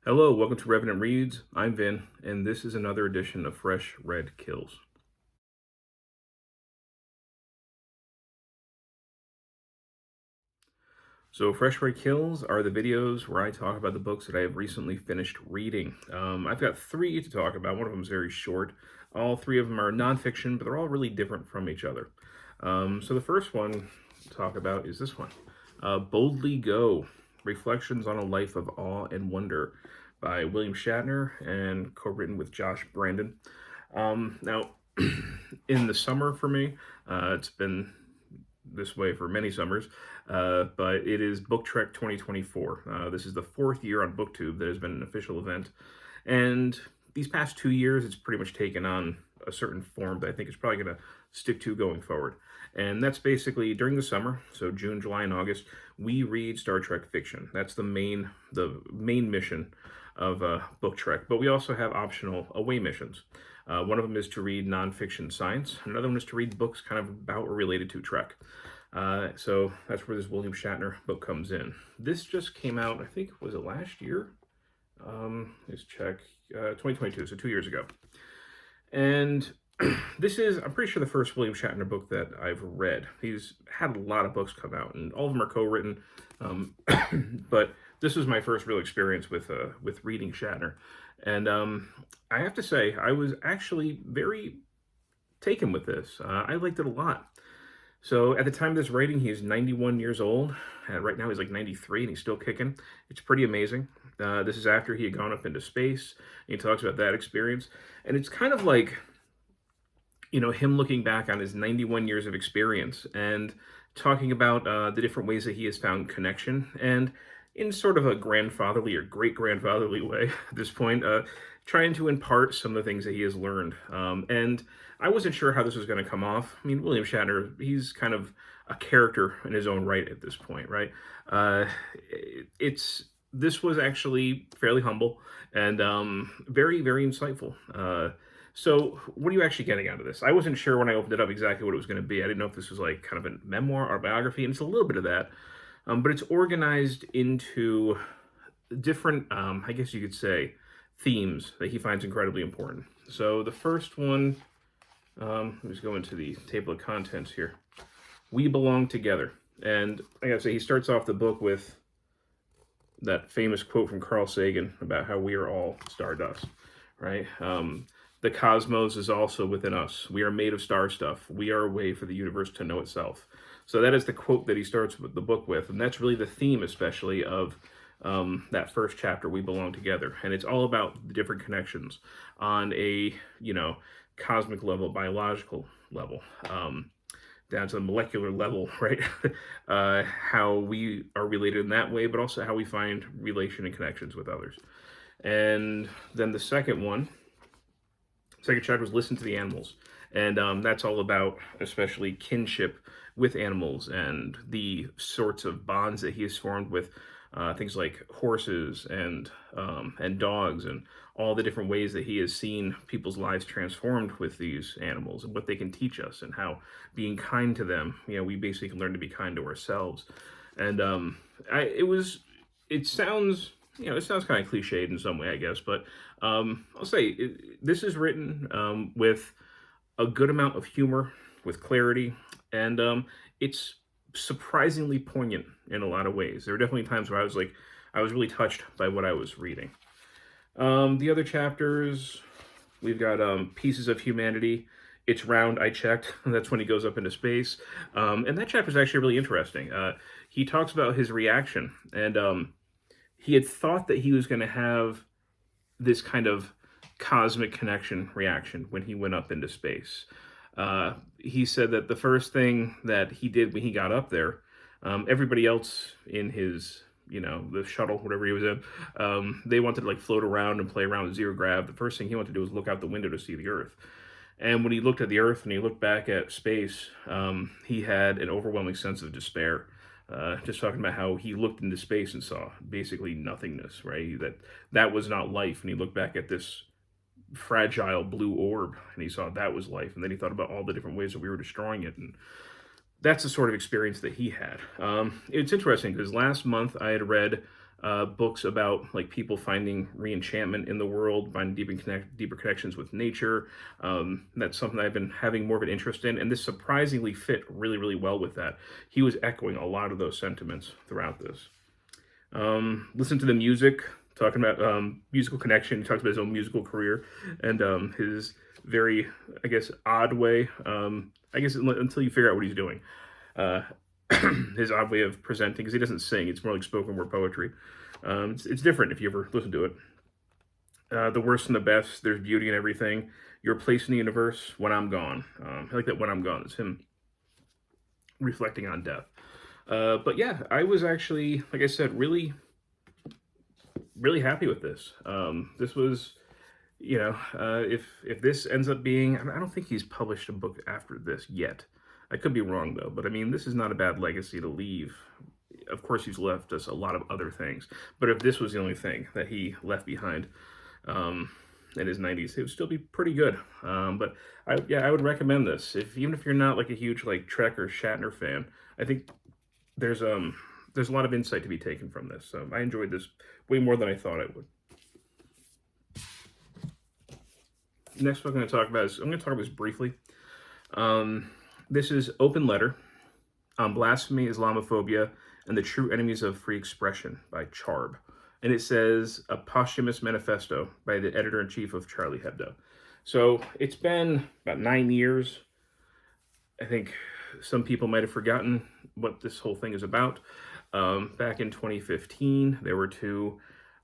Hello, welcome to Revenant Reads. I'm Vin, and this is another edition of Fresh Red Kills. So, Fresh Red Kills are the videos where I talk about the books that I have recently finished reading. I've got three to talk about. One of them is very short. All three of them are nonfiction, but they're all really different from each other. So, the first one to talk about is this one, Boldly Go, Reflections on a Life of Awe and Wonder by William Shatner and co-written with Josh Brandon. Now, in the summer for me, it's been this way for many summers, but it is Book Trek 2024. This is the fourth year on BookTube that has been an official event, and these past 2 years, it's pretty much taken on a certain form that I think is probably going to stick to going forward. And that's basically during the summer, so June, July, and August, we read Star Trek fiction. That's the main mission of Book Trek. But we also have optional away missions. One of them is to read nonfiction science. Another one is to read books kind of about or related to Trek. So that's where this William Shatner book comes in. This just came out, I think, was it last year? Let's check. 2022, so 2 years ago. And this is, I'm pretty sure, the first William Shatner book that I've read. He's had a lot of books come out, and all of them are co-written. But this was my first real experience with reading Shatner. And I have to say, I was actually very taken with this. I liked it a lot. So at the time of this writing, he's 91 years old. Right now he's like 93 and he's still kicking. It's pretty amazing. This is after he had gone up into space. And he talks about that experience. And it's kind of like, him looking back on his 91 years of experience and talking about the different ways that he has found connection. And in sort of a grandfatherly or great-grandfatherly way at this point, trying to impart some of the things that he has learned. And I wasn't sure how this was going to come off. I mean, William Shatner, he's kind of a character in his own right at this point, right? This was actually fairly humble and very, very insightful. So what are you actually getting out of this? I wasn't sure when I opened it up exactly what it was going to be. I didn't know if this was like kind of a memoir or biography, and it's a little bit of that. But it's organized into different, I guess you could say, themes that he finds incredibly important. So the first one, let's go into the table of contents here. We belong together. And I gotta say, he starts off the book with that famous quote from Carl Sagan about how we are all stardust, right? The cosmos is also within us. We are made of star stuff. We are a way for the universe to know itself. So that is the quote that he starts with the book with. And that's really the theme, especially, of that first chapter, We Belong Together. And it's all about the different connections on a, cosmic level, biological level, down to the molecular level, right? How we are related in that way, but also how we find relation and connections with others. And then the second chapter is Listen to the Animals. And that's all about, especially, kinship with animals and the sorts of bonds that he has formed with things like horses and dogs, and all the different ways that he has seen people's lives transformed with these animals and what they can teach us, and how being kind to them, we basically can learn to be kind to ourselves. And it sounds kind of cliched in some way, I guess, but I'll say this is written with a good amount of humor, with clarity, and it's surprisingly poignant in a lot of ways. There were definitely times where I was really touched by what I was reading. The other chapters, we've got Pieces of Humanity. It's round, I checked. That's when he goes up into space. And that chapter is actually really interesting. He talks about his reaction, and he had thought that he was going to have this kind of cosmic connection reaction when he went up into space. He said that the first thing that he did when he got up there, everybody else in his, the shuttle, whatever he was in, they wanted to float around and play around with zero grav. The first thing he wanted to do was look out the window to see the Earth. And when he looked at the Earth and he looked back at space, he had an overwhelming sense of despair. Just talking about how he looked into space and saw basically nothingness, right? That was not life. And he looked back at this fragile blue orb and he saw that was life. And then he thought about all the different ways that we were destroying it. And that's the sort of experience that he had. It's interesting because last month I had read books about like people finding reenchantment in the world, finding deeper connections with nature. That's something I've been having more of an interest in, and this surprisingly fit really, really well with that. He was echoing a lot of those sentiments throughout this. Listen to the music, talking about musical connection. He talks about his own musical career and his very, I guess, odd way. I guess until you figure out what he's doing. Uh, his odd way of presenting, because he doesn't sing. It's more like spoken word poetry. It's different if you ever listen to it. The worst and the best. There's beauty in everything. Your place in the universe. When I'm gone. I like that. When I'm gone. It's him reflecting on death. But yeah, I was actually, like I said, really, really happy with this. This was, if this ends up being, I don't think he's published a book after this yet. I could be wrong though, but I mean, this is not a bad legacy to leave. Of course, he's left us a lot of other things, but if this was the only thing that he left behind in his 90s, it would still be pretty good. But I would recommend this. Even if you're not like a huge like Trek or Shatner fan, I think there's a lot of insight to be taken from this. So I enjoyed this way more than I thought I would. Next book I'm going to talk about this briefly. This is Open Letter on Blasphemy, Islamophobia, and the True Enemies of Free Expression by Charb. And it says a posthumous manifesto by the editor-in-chief of Charlie Hebdo. So it's been about 9 years. I think some people might have forgotten what this whole thing is about. Back in 2015, there were two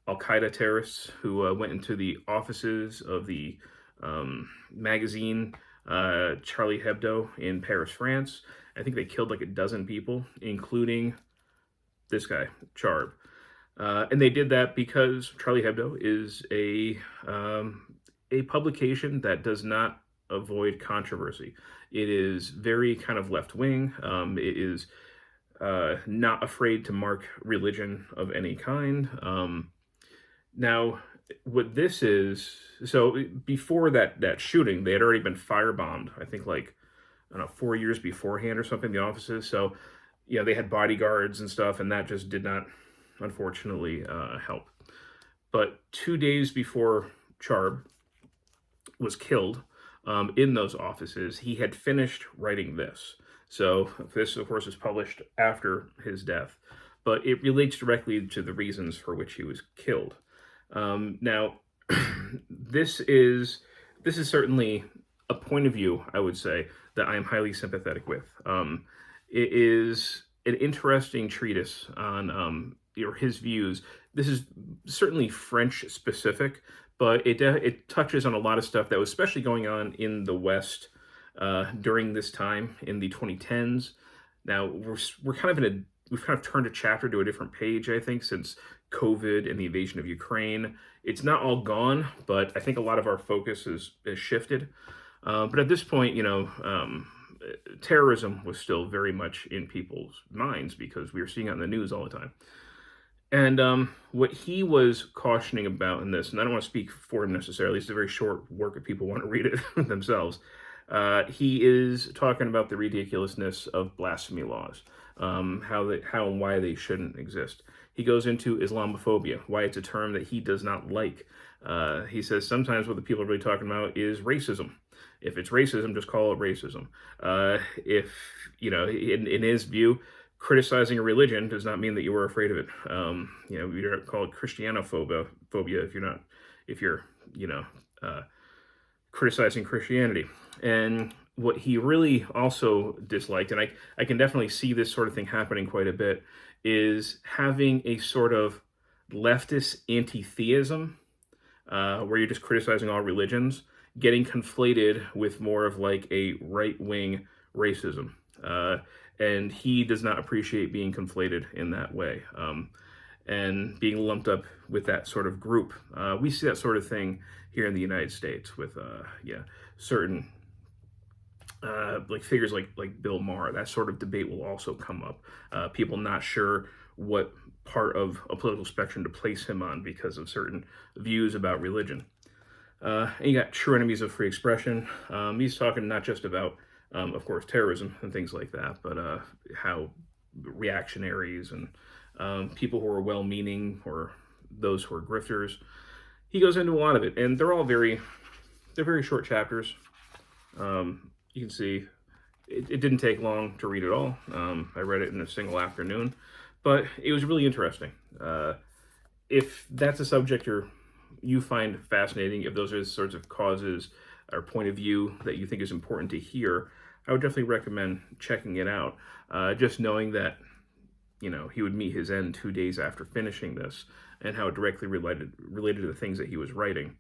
Al-Qaeda terrorists who went into the offices of the magazine Charlie Hebdo in Paris, France. I think they killed like a dozen people, including this guy, Charb. And they did that because Charlie Hebdo is a publication that does not avoid controversy. It is very kind of left-wing. It is not afraid to mark religion of any kind. Now, what this is, so before that shooting, they had already been firebombed, I think like, I don't know, 4 years beforehand or something, the offices. So, they had bodyguards and stuff, and that just did not, unfortunately, help. But 2 days before Charb was killed in those offices, he had finished writing this. So this, of course, is published after his death, but it relates directly to the reasons for which he was killed. Now, this is certainly a point of view, I would say, that I am highly sympathetic with. It is an interesting treatise on his views. This is certainly French specific, but it touches on a lot of stuff that was especially going on in the West during this time in the 2010s. Now we've kind of turned a chapter to a different page, I think, since COVID and the invasion of Ukraine. It's not all gone, but I think a lot of our focus has shifted. But at this point, terrorism was still very much in people's minds because we were seeing it on the news all the time. And what he was cautioning about in this, and I don't want to speak for him necessarily, it's a very short work if people want to read it themselves. He is talking about the ridiculousness of blasphemy laws, how and why they shouldn't exist. He goes into Islamophobia, why it's a term that he does not like. He says sometimes what the people are really talking about is racism. If it's racism, just call it racism. In his view, criticizing a religion does not mean that you were afraid of it. You don't call it Christianophobia if you're criticizing Christianity. And what he really also disliked, and I can definitely see this sort of thing happening quite a bit, is having a sort of leftist anti-theism, where you're just criticizing all religions, getting conflated with more of like a right-wing racism. And he does not appreciate being conflated in that way, and being lumped up with that sort of group. We see that sort of thing here in the United States with certain like figures like Bill Maher. That sort of debate will also come up. People not sure what part of a political spectrum to place him on because of certain views about religion. And you got True Enemies of Free Expression. He's talking not just about of course, terrorism and things like that, but how reactionaries and people who are well-meaning or those who are grifters. He goes into a lot of it, and they're very short chapters. You can see it didn't take long to read it all. I read it in a single afternoon, but it was really interesting. If that's a subject you find fascinating, if those are the sorts of causes or point of view that you think is important to hear, I would definitely recommend checking it out. Just knowing that, he would meet his end 2 days after finishing this, and how it directly related to the things that he was writing.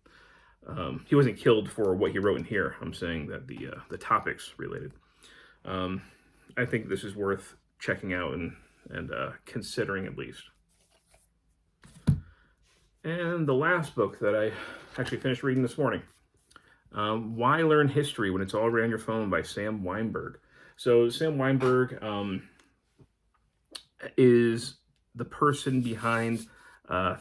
He wasn't killed for what he wrote in here. I'm saying that the topics related. I think this is worth checking out and considering at least. And the last book that I actually finished reading this morning, Why Learn History When It's All Right on Your Phone by Sam Wineburg. So Sam Wineburg is the person behind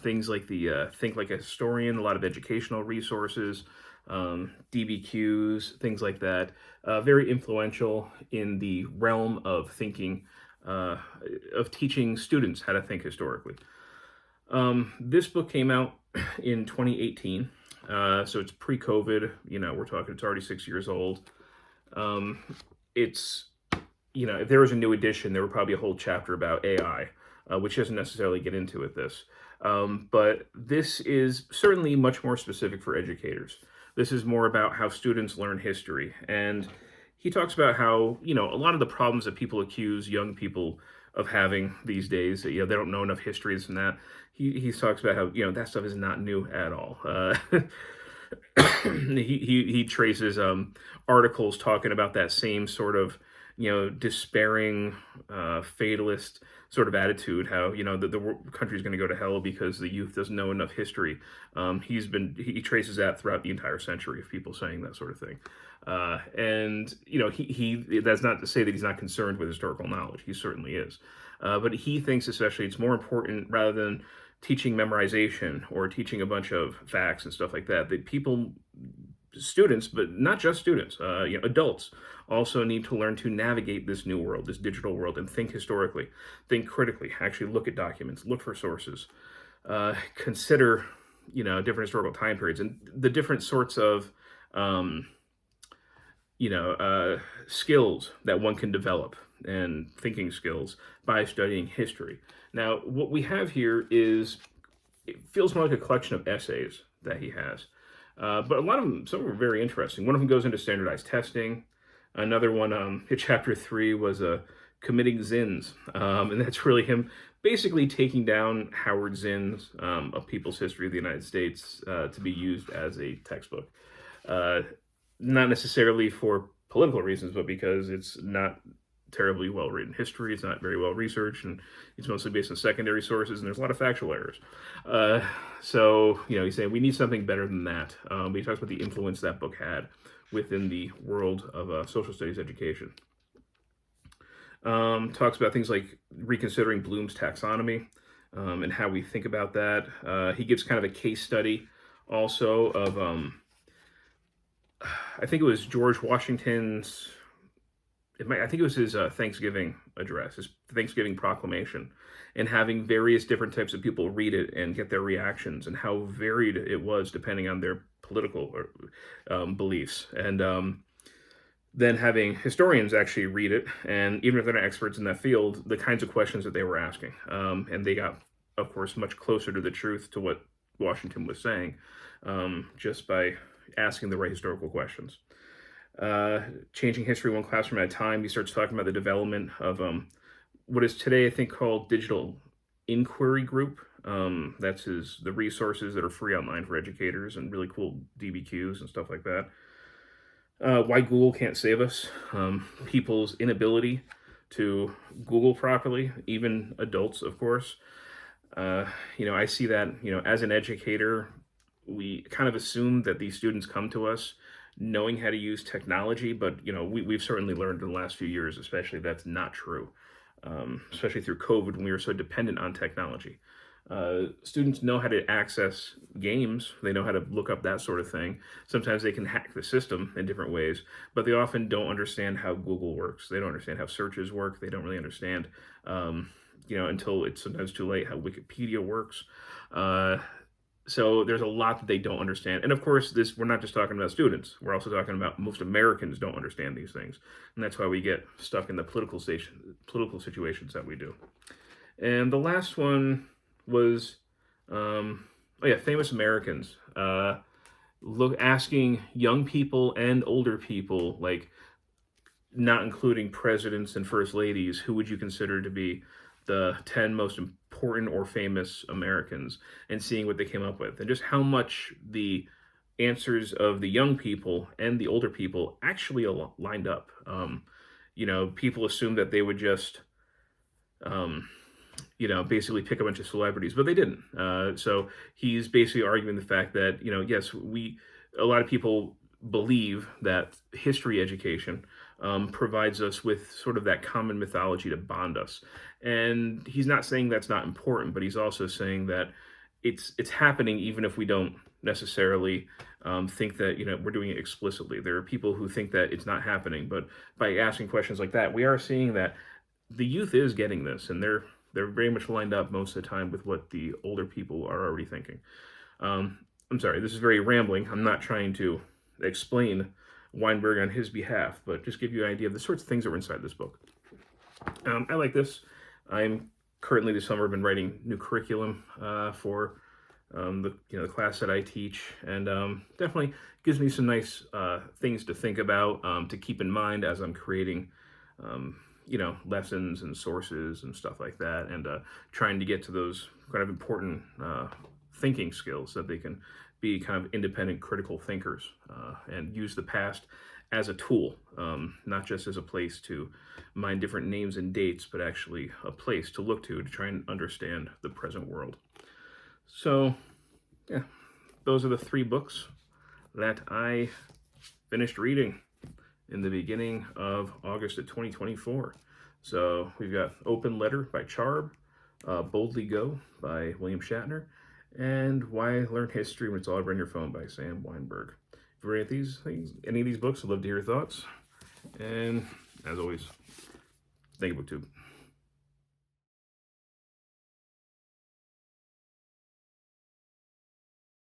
things like the Think Like a Historian, a lot of educational resources, DBQs, things like that. Very influential in the realm of thinking, of teaching students how to think historically. This book came out in 2018, so it's pre-COVID. It's already 6 years old. If there was a new edition, there would probably be a whole chapter about AI, which doesn't necessarily get into it this. But this is certainly much more specific for educators. This is more about how students learn history. And he talks about how, a lot of the problems that people accuse young people of having these days, they don't know enough history, this and that. He talks about how, that stuff is not new at all. He traces articles talking about that same sort of, despairing, fatalist sort of attitude, how, the country's going to go to hell because the youth doesn't know enough history. He traces that throughout the entire century of people saying that sort of thing. He that's not to say that he's not concerned with historical knowledge. He certainly is. But he thinks especially it's more important, rather than teaching memorization or teaching a bunch of facts and stuff like that, students, but not just students, adults also need to learn to navigate this new world, this digital world, and think historically, think critically, actually look at documents, look for sources, consider, different historical time periods and the different sorts of, skills that one can develop, and thinking skills by studying history. Now, what we have here it feels more like a collection of essays that he has. But a lot of them, some of them are very interesting. One of them goes into standardized testing. Another one, chapter 3 was committing Zins. And that's really him basically taking down Howard Zinn's A People's History of the United States to be used as a textbook. Not necessarily for political reasons, but because it's not terribly well-written history. It's not very well-researched, and it's mostly based on secondary sources, and there's a lot of factual errors. So, he's saying we need something better than that. But he talks about the influence that book had within the world of social studies education. Talks about things like reconsidering Bloom's taxonomy and how we think about that. He gives kind of a case study also of, I think it was George Washington's, I think it was his Thanksgiving address, his Thanksgiving proclamation, and having various different types of people read it and get their reactions, and how varied it was depending on their political beliefs. And then having historians actually read it, and even if they're not experts in that field, the kinds of questions that they were asking. And they got, of course, much closer to the truth to what Washington was saying, just by asking the right historical questions. Changing history one classroom at a time, he starts talking about the development of what is today, I think, called Digital Inquiry Group. That's the resources that are free online for educators, and really cool DBQs and stuff like that. Why Google can't save us. People's inability to Google properly, even adults, of course. I see that, as an educator, we kind of assume that these students come to us knowing how to use technology, but we've certainly learned in the last few years, especially, that's not true. Especially through COVID, when we were so dependent on technology. Students know how to access games. They know how to look up that sort of thing. Sometimes they can hack the system in different ways, but they often don't understand how Google works. They don't understand how searches work. They don't really understand, until it's sometimes too late, how Wikipedia works. Uh, so there's a lot that they don't understand. And of course, we're not just talking about students. We're also talking about most Americans don't understand these things. And that's why we get stuck in the political situations that we do. And the last one was, famous Americans. Asking young people and older people, like not including presidents and first ladies, who would you consider to be the 10 most important or famous Americans, and seeing what they came up with, and just how much the answers of the young people and the older people actually lined up. People assumed that they would just, basically pick a bunch of celebrities, but they didn't. So he's basically arguing the fact that, yes, a lot of people believe that history education provides us with sort of that common mythology to bond us. And he's not saying that's not important, but he's also saying that it's happening even if we don't necessarily think that we're doing it explicitly. There are people who think that it's not happening, but by asking questions like that, we are seeing that the youth is getting this, and they're very much lined up most of the time with what the older people are already thinking. I'm sorry, this is very rambling. I'm not trying to explain Wineburg on his behalf, but just give you an idea of the sorts of things that were inside this book. I like this. I'm currently this summer been writing new curriculum for the class that I teach, and definitely gives me some nice things to think about, to keep in mind as I'm creating lessons and sources and stuff like that, and trying to get to those kind of important thinking skills so that they can be kind of independent critical thinkers, and use the past as a tool, not just as a place to mine different names and dates, but actually a place to look to try and understand the present world. So, yeah, those are the 3 books that I finished reading in the beginning of August of 2024. So we've got Open Letter by Charb, Boldly Go by William Shatner, and Why Learn History When It's All Over on Your Phone by Sam Wineburg. If you read any of these books, I'd love to hear your thoughts. And as always, thank you, BookTube.